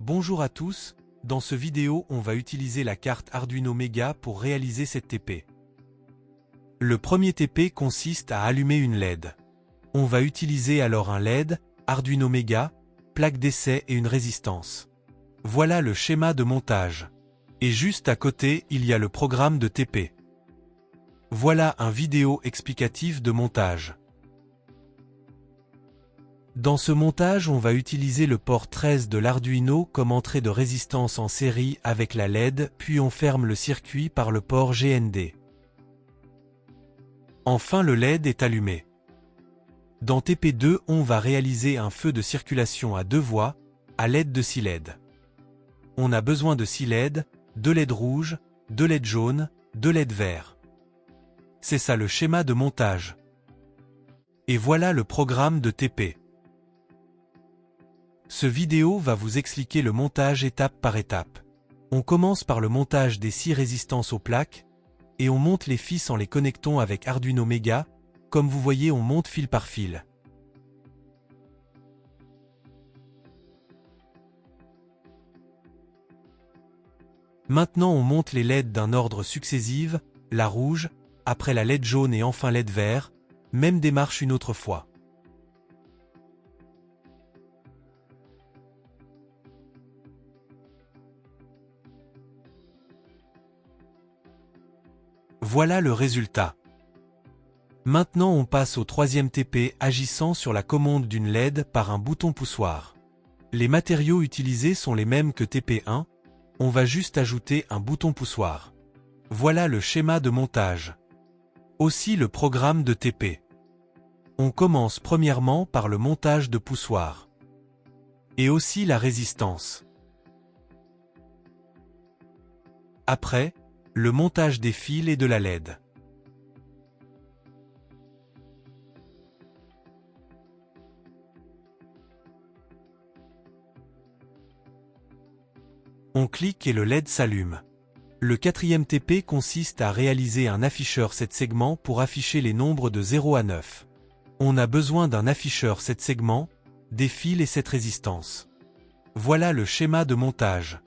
Bonjour à tous, dans ce vidéo on va utiliser la carte Arduino Mega pour réaliser cette TP. Le premier TP consiste à allumer une LED. On va utiliser alors un LED, Arduino Mega, plaque d'essai et une résistance. Voilà le schéma de montage. Et juste à côté il y a le programme de TP. Voilà un vidéo explicatif de montage. Dans ce montage, on va utiliser le port 13 de l'Arduino comme entrée de résistance en série avec la LED, puis on ferme le circuit par le port GND. Enfin, le LED est allumé. Dans TP2, on va réaliser un feu de circulation à 2 voies, à l'aide de 6 LED. On a besoin de 6 LED, 2 LED rouges, 2 LED jaunes, 2 LED verts. C'est ça le schéma de montage. Et voilà le programme de TP. Ce vidéo va vous expliquer le montage étape par étape. On commence par le montage des 6 résistances aux plaques, et on monte les fils en les connectant avec Arduino Mega, comme vous voyez on monte fil par fil. Maintenant on monte les LED d'un ordre successif, la rouge, après la LED jaune et enfin LED vert, même démarche une autre fois. Voilà le résultat. Maintenant on passe au troisième TP agissant sur la commande d'une LED par un bouton poussoir. Les matériaux utilisés sont les mêmes que TP1, on va juste ajouter un bouton poussoir. Voilà le schéma de montage. Aussi le programme de TP. On commence premièrement par le montage de poussoir. Et aussi la résistance. Après, le montage des fils et de la LED. On clique et le LED s'allume. Le quatrième TP consiste à réaliser un afficheur 7 segments pour afficher les nombres de 0 à 9. On a besoin d'un afficheur 7 segments, des fils et cette résistance. Voilà le schéma de montage.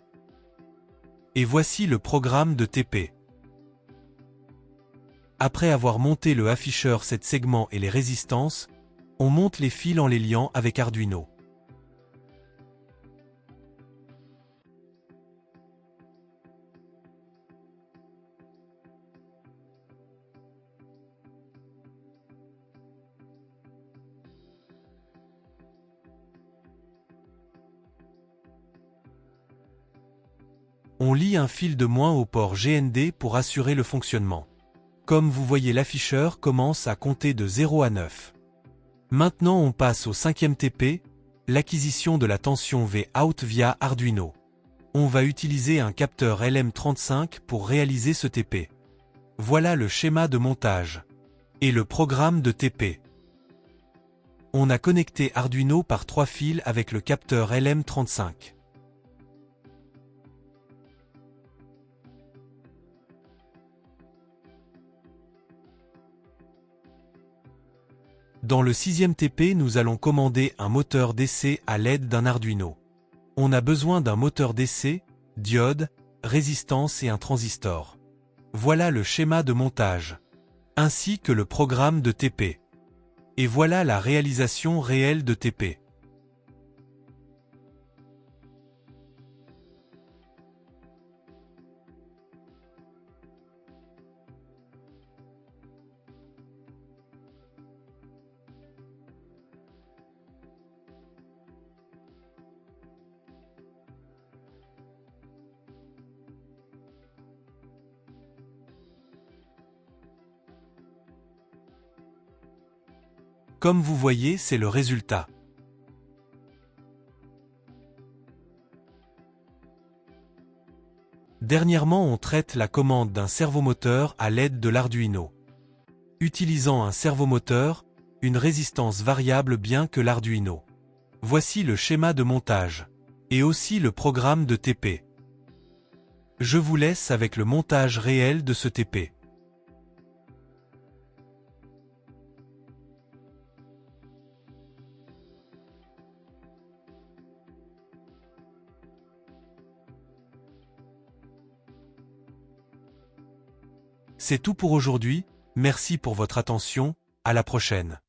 Et voici le programme de TP. Après avoir monté le afficheur 7 segments et les résistances, on monte les fils en les liant avec Arduino. On lie un fil de moins au port GND pour assurer le fonctionnement. Comme vous voyez l'afficheur commence à compter de 0 à 9. Maintenant on passe au cinquième TP, l'acquisition de la tension V-out via Arduino. On va utiliser un capteur LM35 pour réaliser ce TP. Voilà le schéma de montage. Et le programme de TP. On a connecté Arduino par 3 fils avec le capteur LM35. Dans le sixième TP, nous allons commander un moteur d'essai à l'aide d'un Arduino. On a besoin d'un moteur d'essai, diode, résistance et un transistor. Voilà le schéma de montage, ainsi que le programme de TP. Et voilà la réalisation réelle de TP. Comme vous voyez, c'est le résultat. Dernièrement, on traite la commande d'un servomoteur à l'aide de l'Arduino. Utilisant un servomoteur, une résistance variable bien que l'Arduino. Voici le schéma de montage. Et aussi le programme de TP. Je vous laisse avec le montage réel de ce TP. C'est tout pour aujourd'hui, merci pour votre attention, à la prochaine.